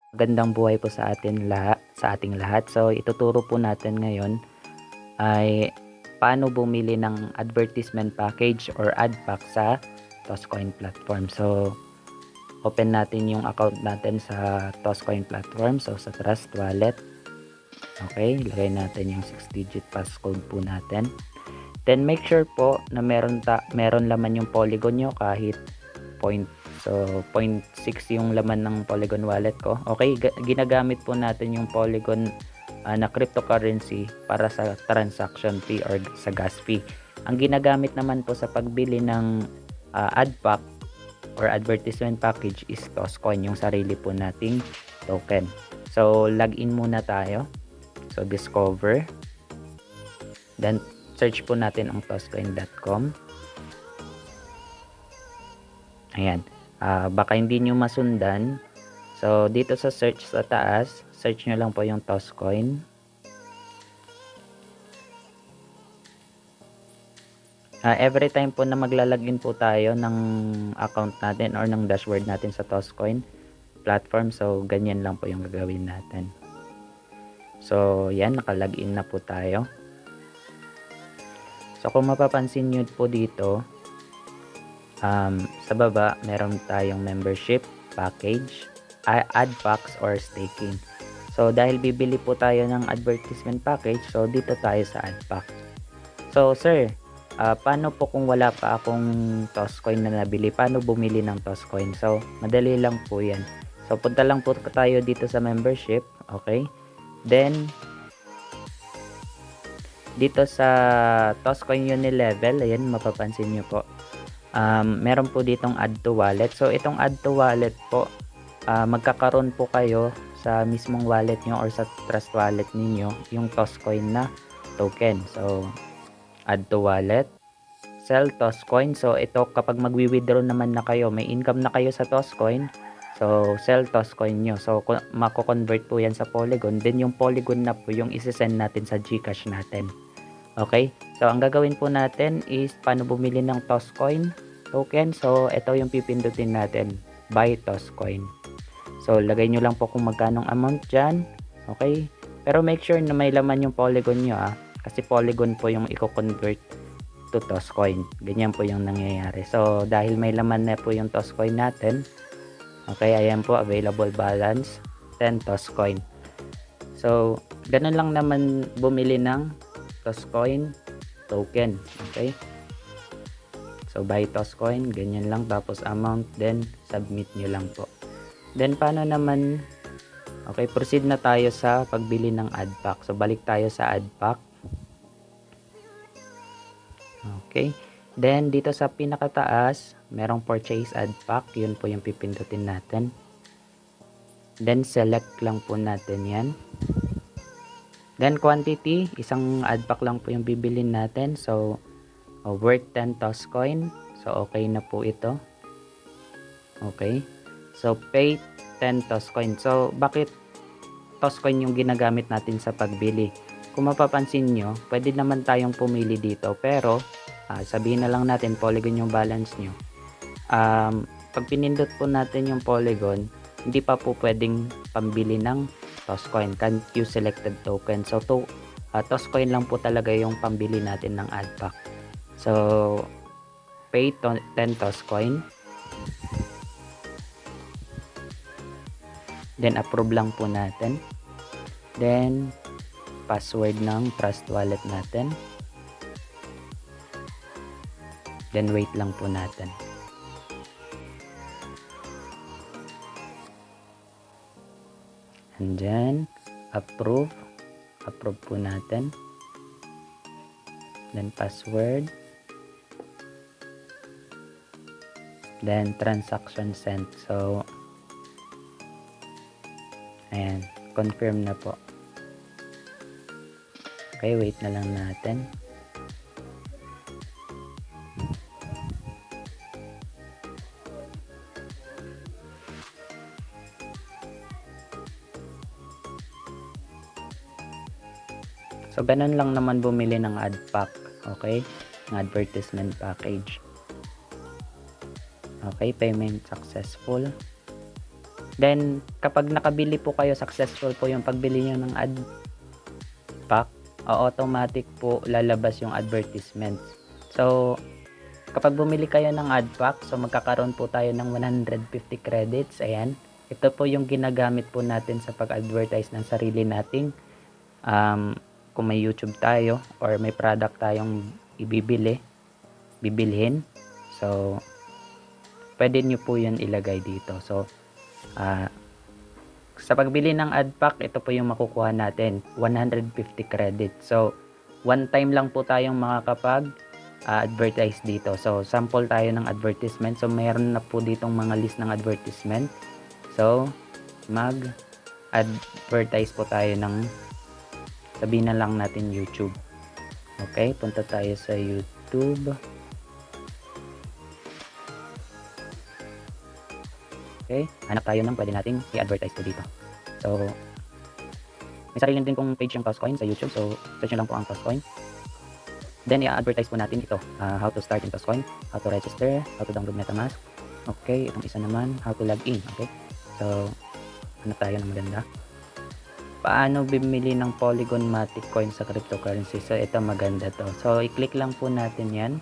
Magandang buhay po sa ating lahat. So ituturo po natin ngayon ay paano bumili ng advertisement package or ad pack sa Toscoin platform. So open natin yung account natin sa Toscoin platform. So sa Trust Wallet. Okay, lagay natin yung 6-digit passcode po natin. Then make sure po na meron laman yung Polygon nyo kahit point. So 0.6 yung laman ng Polygon wallet ko. Okay, ginagamit po natin yung Polygon na cryptocurrency para sa transaction fee or sa gas fee. Ang ginagamit naman po sa pagbili ng ad pack or advertisement package is Toscoin, yung sarili po nating token. So login muna tayo. So discover. Then search po natin ang toscoin.com. Ayan. Baka hindi nyo masundan. So dito sa search sa taas, search nyo lang po yung Toscoin. Every time po na maglalagin po tayo ng account natin or ng dashboard natin sa Toscoin platform, so ganyan lang po yung gagawin natin. So yan, nakalagin na po tayo. So kung mapapansin nyo po dito, sa baba meron tayong membership package, ad packs or staking. So dahil bibili po tayo ng advertisement package, so dito tayo sa ad pack. So sir, paano po kung wala pa akong Toscoin na nabili? Paano bumili ng Toscoin? So madali lang po yan. So punta lang po tayo dito sa membership. Okay, then dito sa Toscoin Unilevel, ayan, mapapansin nyo po, meron po ditong add to wallet. So itong add to wallet po, magkakaroon po kayo sa mismong wallet nyo or sa Trust Wallet ninyo yung Toscoin na token. So add to wallet, sell Toscoin. So ito, kapag magwi-withdraw naman na kayo, may income na kayo sa Toscoin, so sell Toscoin nyo. So mako-convert po yan sa Polygon. Then yung Polygon na po yung isi-send natin sa GCash natin. Okay, so ang gagawin po natin is paano bumili ng Toscoin token. So ito yung pipindutin natin, buy Toscoin. So lagay nyo lang po kung magkanong amount dyan. Okay, pero make sure na may laman yung Polygon nyo, kasi Polygon po yung i-convert to Toscoin. Ganyan po yung nangyayari. So dahil may laman na po yung Toscoin natin, okay, ayan po, available balance 10 Toscoin. So ganun lang naman bumili ng Toscoin token. Okay, so buy Toscoin, ganyan lang, tapos amount, then submit nyo lang po. Then paano naman, okay, proceed na tayo sa pagbili ng ad pack. So balik tayo sa ad pack. Okay, then dito sa pinakataas merong purchase ad pack, yun po yung pipindutin natin. Then select lang po natin yan. Then quantity, isang ad pack lang po yung bibilin natin. So worth 10 Toscoin. So okay na po ito. Okay, so pay 10 Toscoin. So bakit Toscoin yung ginagamit natin sa pagbili? Kung mapapansin nyo, pwede naman tayong pumili dito, pero sabihin na lang natin Polygon yung balance nyo. Pag pinindot po natin yung Polygon, hindi pa po pwedeng pambili ng Toscoin, can't use selected token. So Toscoin lang po talaga yung pambili natin ng ad pack. So pay 10 Toscoin, then approve lang po natin, then password ng Trust Wallet natin, then wait lang po natin. And then approve po natin, then password, then transaction sent. So ayan, confirm na po. Okay, wait na lang natin. So ganun lang naman bumili ng ad pack. Okay, ng advertisement package. Okay, payment successful. Then kapag nakabili po kayo, successful po yung pagbili niyo ng ad pack, automatic po lalabas yung advertisement. So kapag bumili kayo ng ad pack, so magkakaroon po tayo ng 150 credits. Ayan, ito po yung ginagamit po natin sa pag-advertise ng sarili nating kung may YouTube tayo or may product tayong bibilhin. So pwede nyo po yun ilagay dito. So sa pagbili ng ad pack, ito po yung makukuha natin, 150 credits. So one time lang po tayong makakapag advertise dito. So sample tayo ng advertisement. So mayroon na po ditong mga list ng advertisement. So mag-advertise po tayo ng, sabihin na lang natin YouTube. Okay, punta tayo sa YouTube. Okay, hanap tayo ng pwede nating i-advertise po dito. So may sarili din kong page yung Toscoin sa YouTube. So search nyo lang po ang Toscoin. Then i-advertise po natin ito, how to start in Toscoin, how to register, how to download MetaMask. Okay, itong isa naman, how to log in. Okay, so hanap tayo ng maganda. Paano bumili ng Polygon Matic coin sa cryptocurrency? So ito maganda to. So i-click lang po natin yan.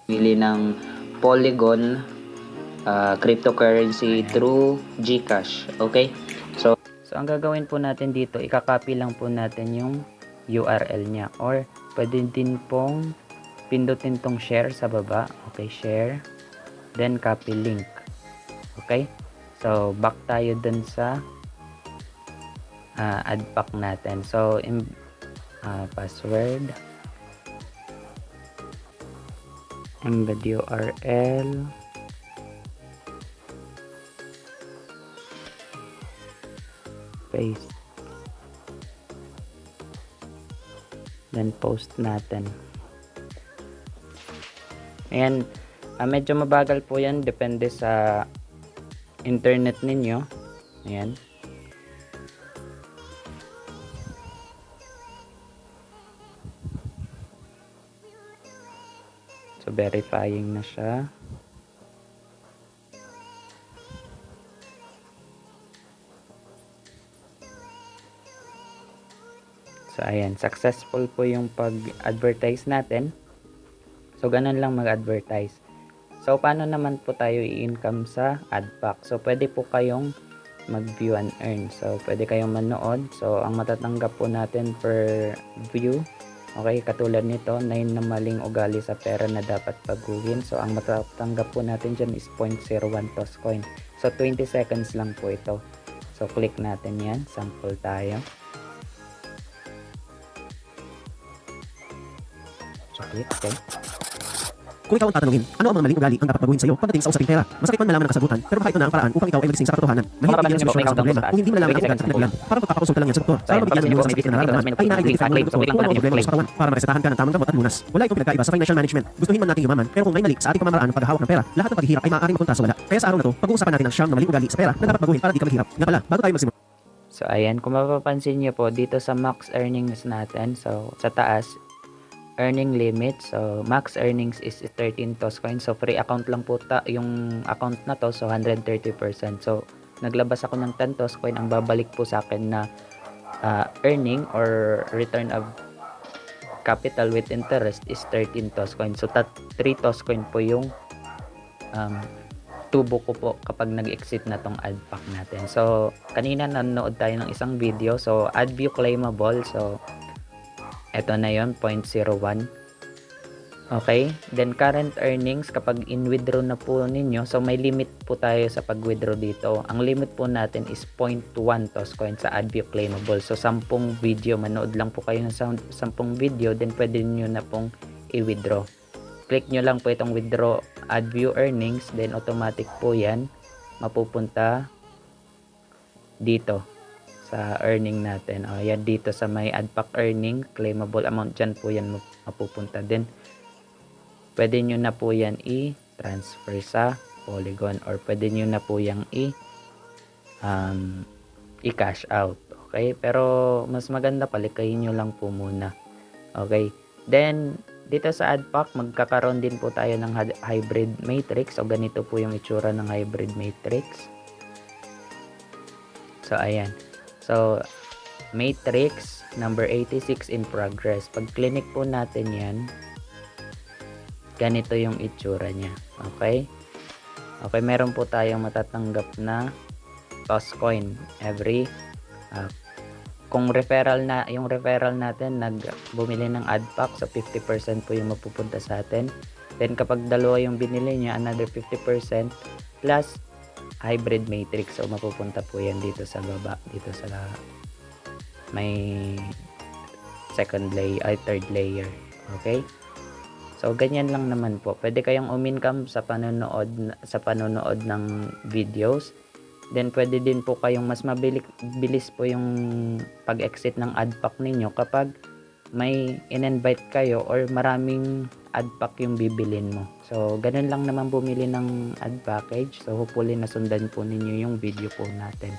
Bili ng Polygon cryptocurrency through GCash. Okay, so ang gagawin po natin dito, ikakopy lang po natin yung URL nya, or pwede din pong pindutin tong share sa baba. Okay, share, then copy link. Okay, so back tayo dun sa ad pack natin. So password, embed URL, paste, then post natin. Ayan, medyo mabagal po yan, depende sa internet ninyo. Ayan, so verifying na siya. So ayan, successful po yung pag-advertise natin. So ganun lang mag-advertise. So paano naman po tayo i-income sa ad pack? So pwede po kayong mag-view and earn. So pwede kayong manood. So ang matatanggap po natin per view, okay, katulad nito, 9 na maling ugali sa pera na dapat baguhin. So ang matatanggap po natin dyan is 0.01 Toscoin. So 20 seconds lang po ito. So click natin yan, sample tayo. Okay. Kung ikaw ang tatanungin, ano ang mga maling ugali ang dapat baguhin sa'yo pagdating sa usaping pera? Masakit man malaman ang kasagutan, pero baka ito na ang paraan upang ikaw ay magising sa katotohanan. Mahirap bigyan ng solusyon sa problema kung hindi mo nalaman ang ugat sa pinagmulan. Parang pagpapakonsulta lang yan sa doktor. Para mabigyan ng iwas sa sakit na nararamdaman, ay na-identify mo ng doktor kung ano ang problema sa katawan para maresetahan ka ng tamang gamot at lunas. Wala itong pinagkaiba sa financial management. Gustuhin man natin yumaman, pero kung may mali sa ating pamamaraan ng paghahawak ng pera, lahat ng paghihirap ay maaaring mapunta sa wala. Kaya sa araw na to, pag-uusapan natin ang siyam na maling ugali sa pera na dapat baguhin para di ka maghirap. Nga pala, bago tayo magsimula. So ayan, kung mapapansin niyo po dito sa max earnings natin, so sa taas, earning limit. So max earnings is 13 Toscoin. So free account lang po yung account na to, so 130%. So naglabas ako ng 10 Toscoin, ang babalik po sa akin na earning or return of capital with interest is 13 Toscoin. So 3 Toscoin po yung tubo ko po kapag nag-exit na tong ad pack natin. So kanina nanood tayo ng isang video, so ad view claimable. So eto na yon, 0.01. Okay, then current earnings, kapag in-withdraw na po ninyo, so may limit po tayo sa pag-withdraw dito. Ang limit po natin is 0.1 Toscoin sa ad view claimable. So 10 video, manood lang po kayo ng 10 video, then pwede nyo na pong i-withdraw. Click nyo lang po itong withdraw ad view earnings, then automatic po yan mapupunta dito sa earning natin. Yan dito sa may ad pack earning, claimable amount, dyan po yan mapupunta din. Pwede nyo na po yan i-transfer sa Polygon, or pwede nyo na po yang i-cash out. Okay, pero mas maganda palikayin nyo lang po muna. Okay, then dito sa ad pack, magkakaroon din po tayo ng hybrid matrix. So, ganito po yung itsura ng hybrid matrix. So, ayan. So, matrix number 86 in progress. Pag clinic po natin yan, ganito yung itsura niya. Okay? Okay, meron po tayong matatanggap na toss coin every kung yung referral natin bumili ng ad pack, so 50% po yung mapupunta sa atin. Then kapag dalawa yung binili niya, another 50% plus hybrid matrix. So mapupunta po yan dito sa baba, dito sa may second layer ay third layer. Okay? So ganyan lang naman po. Pwede kayong umincome sa panonood ng videos. Then pwede din po kayong mas bilis po yung pag-exit ng ad pack ninyo kapag may in-invite kayo or maraming ad pack yung bibilin mo. So ganun lang naman bumili ng ad package. So hopefully nasundan po ninyo yung video po natin.